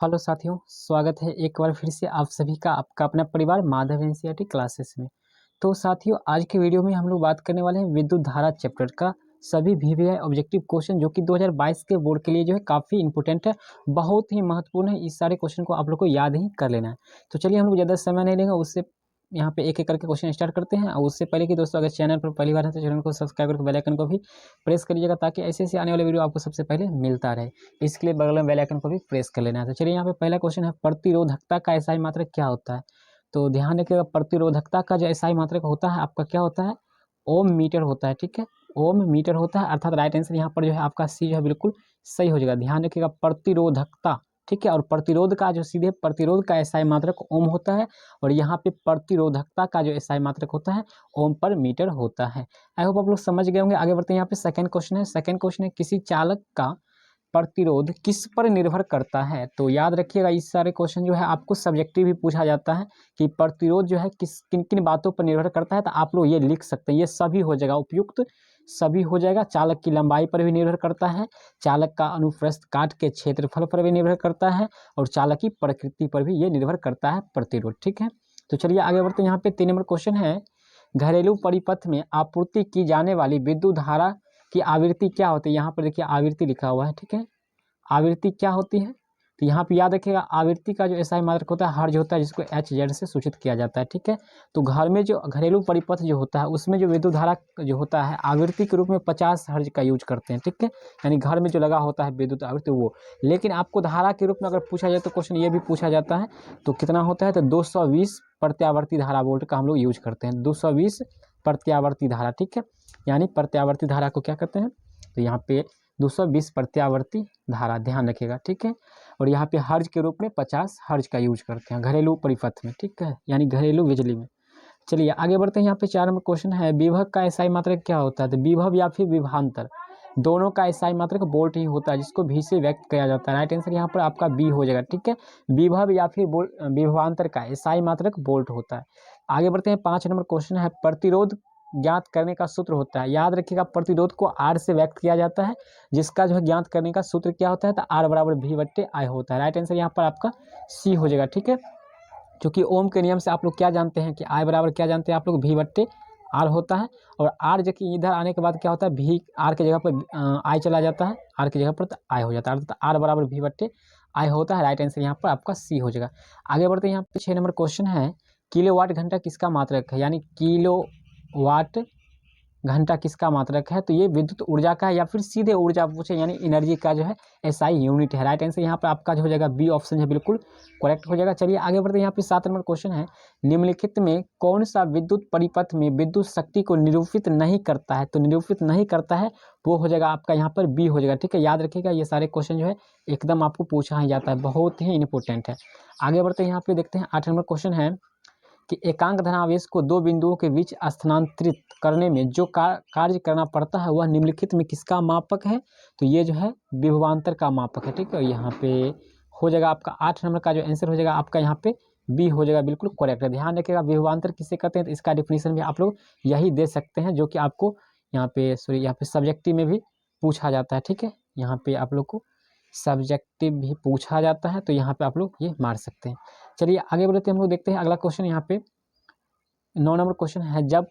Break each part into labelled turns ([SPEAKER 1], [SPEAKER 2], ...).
[SPEAKER 1] Hello साथियों, स्वागत है एक बार फिर से आप सभी का आपका अपना परिवार माधव एनसीईआरटी क्लासेस में। तो साथियों, आज के वीडियो में हम लोग बात करने वाले हैं विद्युत धारा चैप्टर का सभी वीवीआई ऑब्जेक्टिव क्वेश्चन जो कि 2022 के बोर्ड के लिए जो है काफ़ी इंपॉर्टेंट है, बहुत ही महत्वपूर्ण है। इस सारे क्वेश्चन को आप लोग को याद ही कर लेना है। तो चलिए हम लोग ज़्यादा समय नहीं लेंगे, उससे यहाँ पे एक एक करके क्वेश्चन स्टार्ट करते हैं। और उससे पहले कि दोस्तों, अगर चैनल पर पहली बार है तो चैनल को सब्सक्राइब करके बेल आइकन को भी प्रेस करिएगा, ताकि ऐसे ऐसे आने वाले वीडियो आपको सबसे पहले मिलता रहे। इसके लिए बगल में बेल आइकन को भी प्रेस कर लेना है। तो चलिए, यहाँ पे पहला क्वेश्चन है, प्रतिरोधकता का एसआई मात्रक क्या होता है। तो ध्यान रखिएगा, प्रतिरोधकता का जो एसआई मात्रक होता है आपका क्या होता है, ओम मीटर होता है। ठीक है, ओम मीटर होता है, अर्थात राइट आंसर यहाँ पर जो है आपका सी जो है बिल्कुल सही हो जाएगा। ध्यान रखिएगा, प्रतिरोधकता, ठीक है, और प्रतिरोध का जो सीधे प्रतिरोध का एसआई मात्रक ओम होता है, और यहाँ पे प्रतिरोधकता का जो एसआई मात्रक होता है ओम पर मीटर होता है। आई होप आप लोग समझ गए होंगे। आगे बढ़ते हैं, यहाँ पे सेकंड क्वेश्चन है। सेकंड क्वेश्चन है, किसी चालक का प्रतिरोध किस पर निर्भर करता है। तो याद रखिएगा, इस सारे क्वेश्चन जो है आपको सब्जेक्टिव भी पूछा जाता है कि प्रतिरोध जो है किस किन किन बातों पर निर्भर करता है। तो आप लोग ये लिख सकते हैं, ये सभी हो जाएगा, उपयुक्त सभी हो जाएगा। चालक की लंबाई पर भी निर्भर करता है, चालक का अनुप्रस्थ काट के क्षेत्रफल पर भी निर्भर करता है, और चालक की प्रकृति पर भी ये निर्भर करता है प्रतिरोध। ठीक है, तो चलिए आगे बढ़ते हैं। यहाँ पे 3 नंबर क्वेश्चन है, घरेलू परिपथ में आपूर्ति की जाने वाली विद्युत धारा की आवृत्ति क्या होती है। यहाँ पर देखिए आवृत्ति लिखा हुआ है। ठीक है, आवृत्ति क्या होती है, तो यहाँ पे याद रखिएगा, आवृत्ति का जो एसआई मात्रक होता है हर्ज होता है, जिसको एच जेड से सूचित किया जाता है। ठीक है, तो घर में जो घरेलू परिपथ जो होता है उसमें जो विद्युत धारा जो होता है आवृत्ति के रूप में 50 हर्ज का यूज करते हैं। ठीक है, यानी घर में जो लगा होता है विद्युत आवृत्ति वो। लेकिन आपको धारा के रूप में अगर पूछा जाए तो क्वेश्चन ये भी पूछा जाता है, तो कितना होता है, तो 220 प्रत्यावर्ती धारा वोल्ट का हम लोग यूज करते हैं, 220 प्रत्यावर्ती धारा। ठीक है, यानी प्रत्यावर्ती धारा को क्या कहते हैं, तो यहाँ पे 220 प्रत्यावर्ती धारा, ध्यान रखिएगा। ठीक है, और यहाँ पे हर्ज के रूप में 50 हर्ज का यूज करते हैं घरेलू परिपथ में। ठीक है, यानी घरेलू बिजली में। चलिए आगे बढ़ते हैं। यहाँ पे 4 नंबर क्वेश्चन है, विभव का एसआई मात्रक क्या होता है। तो विभव या फिर विभवांतर दोनों का एसआई मात्रक वोल्ट ही होता है, जिसको भी से व्यक्त किया जाता है। राइट आंसर यहाँ पर आपका बी हो जाएगा। ठीक है, विभव या फिर विभवांतर का एसआई मात्रक वोल्ट होता है। आगे बढ़ते हैं, 5 नंबर क्वेश्चन है, प्रतिरोध ज्ञात करने का सूत्र होता है। याद रखिएगा, प्रतिरोध को आर से व्यक्त किया जाता है, जिसका जो है ज्ञात करने का सूत्र क्या होता है, तो आर बराबर भी बट्टे आई होता है। राइट आंसर यहाँ पर आपका सी हो जाएगा। ठीक है, क्योंकि ओम के नियम से आप लोग क्या जानते हैं कि आई बराबर क्या जानते हैं आप लोग, भी बट्टे आर होता है। और आर जो कि इधर आने के बाद क्या होता है, भी आर की जगह पर आई चला जाता है, आर की जगह पर तो आई हो जाता है, अर्थात आर बराबर भी बट्टे आई होता है। राइट आंसर यहाँ पर आपका सी हो जाएगा। आगे बढ़ते हैं, यहाँ पे 6 नंबर क्वेश्चन है, किलोवाट घंटा किसका मात्रक है। यानी किलो वाट घंटा किसका मात्रक है, तो ये विद्युत ऊर्जा का है, या फिर सीधे ऊर्जा पूछे यानी एनर्जी का जो है एसआई यूनिट है। राइट आंसर यहाँ पर आपका जो हो जाएगा बी ऑप्शन है, बिल्कुल करेक्ट हो जाएगा। चलिए आगे बढ़ते हैं, यहाँ पे 7 नंबर क्वेश्चन है, निम्नलिखित में कौन सा विद्युत परिपथ में विद्युत शक्ति को निरूपित नहीं करता है। तो निरूपित नहीं करता है वो हो जाएगा आपका यहाँ पर बी हो जाएगा। ठीक है, याद रखिएगा, ये सारे क्वेश्चन जो है एकदम आपको पूछा ही जाता है, बहुत ही इंपॉर्टेंट है। आगे बढ़ते हैं, यहाँ पे देखते हैं 8 नंबर क्वेश्चन है कि एकांक धनावेश को दो बिंदुओं के बीच स्थानांतरित करने में जो कार्य करना पड़ता है वह निम्नलिखित में किसका मापक है। तो ये जो है विभवांतर का मापक है। ठीक है, यहाँ पे हो जाएगा आपका 8 नंबर का जो आंसर हो जाएगा आपका यहाँ पे बी हो जाएगा, बिल्कुल करेक्ट है। ध्यान रखिएगा, विभवांतर किसे कहते हैं, तो इसका डिफिनीशन भी आप लोग यही दे सकते हैं, जो कि आपको यहाँ पे यहाँ पे सब्जेक्टिव में भी पूछा जाता है। ठीक है, यहाँ पे आप लोग को सब्जेक्टिव भी पूछा जाता है, तो यहाँ पे आप लोग ये मार सकते हैं। चलिए आगे बढ़ते हैं, हम लोग देखते हैं अगला क्वेश्चन। यहाँ पे 9 नंबर क्वेश्चन है, जब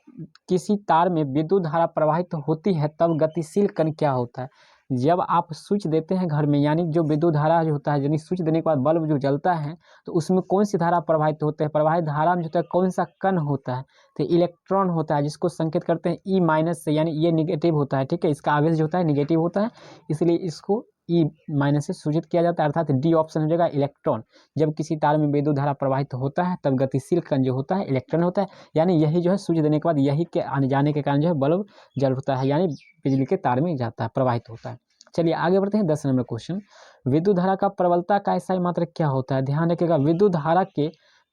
[SPEAKER 1] किसी तार में विद्युत धारा प्रवाहित होती है तब गतिशील कण क्या होता है। जब आप स्विच देते हैं घर में, यानी जो विद्युत धारा जो होता है, यानी स्विच देने के बाद बल्ब जो जलता है, तो उसमें कौन सी धारा प्रवाहित होती है। प्रवाहित धारा में जो होता है कौन सा कण होता है, तो इलेक्ट्रॉन होता है, जिसको संकेत करते हैं ई माइनस से, यानी ये निगेटिव होता है। ठीक है, इसका आवेश जो होता है निगेटिव होता है, इसलिए इसको ई माइनस से सूचित किया जाता है, अर्थात डी ऑप्शन हो जाएगा इलेक्ट्रॉन। जब किसी तार में विद्युत धारा प्रवाहित होता है तब गतिशील कण जो होता है इलेक्ट्रॉन होता है, यानी यही जो है स्विच देने के बाद यही के आने जाने के कारण जो है बल्ब जल होता है, यानी बिजली के तार में जाता है, प्रवाहित होता है। चलिए आगे बढ़ते हैं, 10 नंबर क्वेश्चन, विद्युत धारा का प्रबलता का एसआई मात्रक क्या होता है। ध्यान रखिएगा, विद्युत धारा के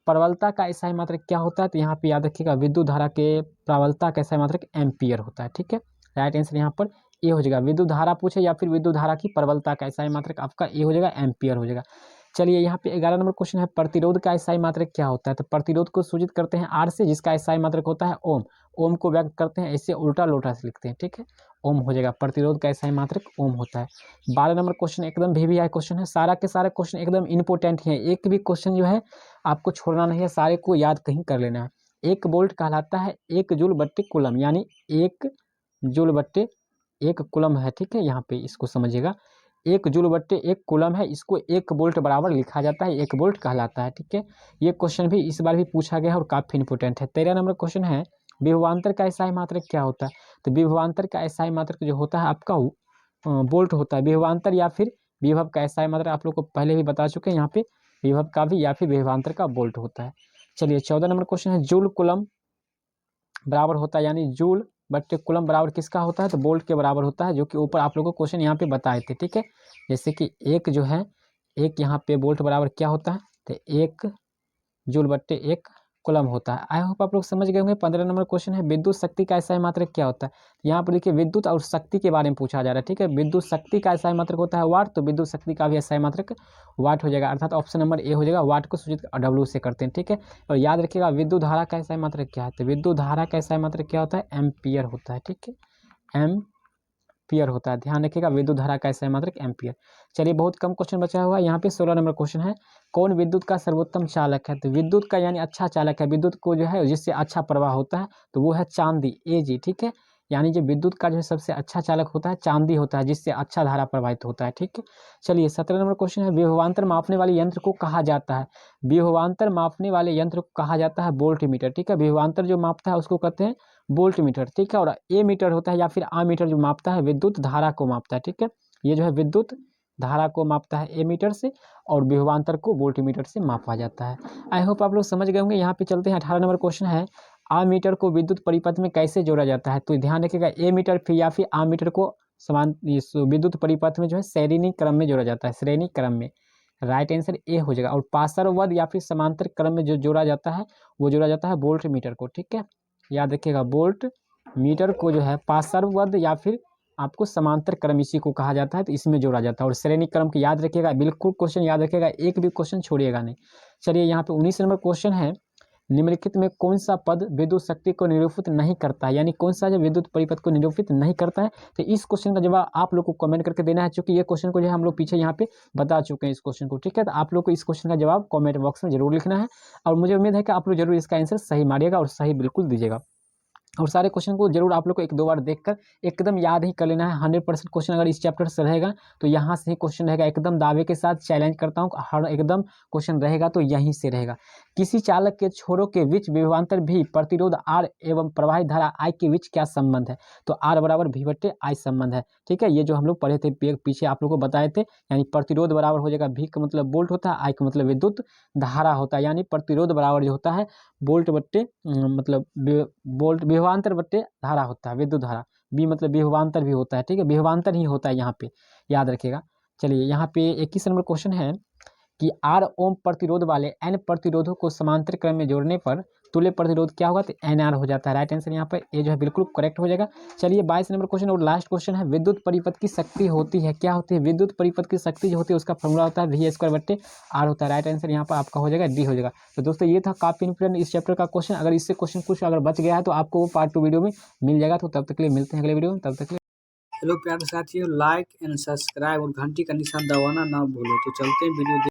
[SPEAKER 1] प्रबलता का एसआई मात्रक क्या होता है, तो यहाँ पे याद रखिएगा विद्युत धारा के प्रबलता का एसआई मात्रक एम्पियर होता है। ठीक है, राइट आंसर यहाँ पर ए हो जाएगा। विद्युत धारा पूछे या फिर विद्युत धारा की प्रबलता का एसआई मात्रक आपका ए हो जाएगा, एम्पियर हो जाएगा। चलिए यहाँ पे 11 नंबर क्वेश्चन है, प्रतिरोध का एसआई मात्रक क्या होता है? तो प्रतिरोध को सूचित करते हैं आर से, जिसका एसआई मात्रक होता है ओम। ओम को व्यक्त करते हैं इससे उल्टा लोटा से लिखते हैं, ठीक है, ओम हो जाएगा। प्रतिरोध का एसआई मात्रक ओम होता है। 12 नंबर क्वेश्चन एकदम VVI क्वेश्चन है, सारा के सारे क्वेश्चन एकदम इंपॉर्टेंट है, एक भी क्वेश्चन जो है आपको छोड़ना नहीं है, सारे को याद कहीं कर लेना है। 1 वोल्ट कहलाता है 1 जूल बट्टे कूलम, यानी 1 जूल बट्टे 1 कूलम है, ठीक है, यहाँ पे इसको समझिएगा, 1 जूल बट्टे 1 कूलम है, इसको 1 वोल्ट बराबर लिखा जाता है, 1 वोल्ट कहलाता है, ठीक है। ये क्वेश्चन भी इस बार भी पूछा गया है और काफ़ी इंपॉर्टेंट है। 13 नंबर क्वेश्चन है, विभवांतर का एसआई मात्रक क्या होता है? तो विभवांतर का एसआई मात्रक जो होता है आपका वोल्ट होता है। विभवांतर या फिर विभव का एसआई मात्रक आप लोग को पहले भी बता चुके हैं, यहाँ पे विभव का भी या फिर विभवांतर का वोल्ट होता है। चलिए 14 नंबर क्वेश्चन है, जूल कूलम बराबर होता है, यानी जूल बट्टे कूलम बराबर किसका होता है? तो वोल्ट के बराबर होता है, जो कि ऊपर आप लोगों को क्वेश्चन यहाँ पे बताए थे, ठीक है। जैसे कि एक जो है, एक यहाँ पे वोल्ट बराबर क्या होता है? तो 1 जूल बट्टे 1 कूलम होता है। आई होप आप लोग समझ गए होंगे। 15 नंबर क्वेश्चन है, विद्युत शक्ति का एसआई मात्रक क्या होता है? यहाँ पर देखिए विद्युत और शक्ति के बारे में पूछा जा रहा है, ठीक है। विद्युत शक्ति का एसआई मात्रक होता है वाट, तो विद्युत शक्ति का भी एसआई मात्रक वाट हो जाएगा, अर्थात ऑप्शन नंबर ए हो जाएगा। वाट को सूचित W से करते हैं, ठीक है। और याद रखिएगा विद्युत धारा का एसआई मात्रक क्या है? तो विद्युत धारा का एसआई मात्रक क्या होता है? एम्पियर होता है, ठीक है, एम्पियर होता है, ध्यान रखिएगा विद्युत धारा का एसआई मात्रक एम्पियर। चलिए बहुत कम क्वेश्चन बचा हुआ है, यहाँ पे 16 नंबर क्वेश्चन है, कौन विद्युत का सर्वोत्तम चालक है? तो विद्युत का यानी अच्छा चालक है, विद्युत को जो है जिससे अच्छा प्रवाह होता है, तो वो है चांदी, Ag, ठीक है। यानी जो विद्युत का जो है सबसे अच्छा चालक होता है चांदी होता है, जिससे अच्छा धारा प्रवाहित होता है, ठीक है। चलिए 17 नंबर क्वेश्चन है, विभवांतर मापने वाले यंत्र को कहा जाता है? विभवांतर मापने वाले यंत्र को कहा जाता है वोल्ट मीटर, ठीक है। विभवांतर जो मापता है उसको कहते हैं वोल्ट मीटर, ठीक है। और ए मीटर होता है या फिर मीटर जो मापता है विद्युत धारा को मापता है, ठीक है। ये जो है विद्युत धारा को मापता है ए मीटर से, और विभवांतर को वोल्ट मीटर से मापा जाता है। आई होप आप लोग समझ गए होंगे। यहाँ पे चलते हैं 18 नंबर क्वेश्चन है, मीटर को विद्युत परिपथ में कैसे जोड़ा जाता है? तो ध्यान रखिएगा ए मीटर फिर या फिर मीटर को समान इस विद्युत परिपथ में जो है श्रेणी क्रम में जोड़ा जाता है, श्रेणी क्रम में, राइट आंसर ए हो जाएगा। और पार्श्ववर्त या फिर समांतर क्रम में जो जोड़ा जाता है वो जोड़ा जाता है वोल्ट मीटर को, ठीक है। याद रखिएगा वोल्ट मीटर को जो है पार्श्ववर्त या फिर आपको समांतर क्रम इसी को कहा जाता है, तो इसमें जोड़ा जाता है। और श्रेणी क्रम को याद रखिएगा, बिल्कुल क्वेश्चन याद रखिएगा, एक भी क्वेश्चन छोड़िएगा नहीं। चलिए यहाँ पे 19 नंबर क्वेश्चन है, निम्नलिखित में कौन सा पद विद्युत शक्ति को निरूपित नहीं करता है? यानी कौन सा जो विद्युत परिपथ को निरूपित नहीं करता है? तो इस क्वेश्चन का जवाब आप लोग को कमेंट करके देना है, क्योंकि ये क्वेश्चन को जो है हम लोग पीछे यहाँ पे बता चुके हैं इस क्वेश्चन को, ठीक है। तो आप लोग को इस क्वेश्चन का जवाब कमेंट बॉक्स में जरूर लिखना है, और मुझे उम्मीद है कि आप लोग जरूर इसका आंसर सही मारिएगा और सही बिल्कुल दीजिएगा। और सारे क्वेश्चन को जरूर आप लोग को 1-2 बार देखकर एकदम याद ही कर लेना है। 100% क्वेश्चन अगर इस चैप्टर से रहेगा तो यहाँ से ही क्वेश्चन रहेगा, एकदम दावे के साथ चैलेंज करता हूँ, हर एकदम क्वेश्चन रहेगा तो यहीं से रहेगा। किसी चालक के छोरों के बीच विभवांतर भी प्रतिरोध R एवं प्रवाहित धारा I के बीच क्या संबंध है? तो R बराबर V/I संबंध है, ठीक है। ये जो हम लोग पढ़े थे पीछे आप लोग को बताए थे, यानी प्रतिरोध बराबर हो जाएगा, V का मतलब वोल्ट होता है, I का मतलब विद्युत धारा होता है, यानी प्रतिरोध बराबर जो होता है वोल्ट बट्टे मतलब वोल्ट विभवांतर बट्टे धारा होता है, विद्युत धारा। बी मतलब विभवांतर भी होता है, ठीक है, विभवांतर ही होता है यहाँ पे, याद रखिएगा। चलिए यहाँ पे 21 नंबर क्वेश्चन है कि R ओम प्रतिरोध वाले N प्रतिरोधों को समांतर क्रम में जोड़ने पर तुल्य प्रतिरोध क्या होगा? तो NR हो जाता है, राइट आंसर यहाँ पर ए जो है बिल्कुल करेक्ट हो जाएगा। चलिए 22 नंबर क्वेश्चन और लास्ट क्वेश्चन है, विद्युत परिपथ की शक्ति होती है, क्या होती है? विद्युत परिपथ की शक्ति जो होती है उसका फॉर्मूला होता है V² R होता है, राइट आंसर यहाँ पर आपका हो जाएगा डी हो जाएगा। तो दोस्तों ये था काफी इंपॉर्टेंट इस चैप्टर का क्वेश्चन। अगर इससे क्वेश्चन कुछ अगर बच गया है तो आपको वो पार्ट 2 वीडियो में मिल जाएगा। तो तब तक के लिए मिलते हैं अगले वीडियो में, तब तक के लिए
[SPEAKER 2] हेलो प्यारे साथियों, लाइक एंड सब्सक्राइब और घंटी का निशान दबाना ना भूलो। तो चलते हैं वीडियो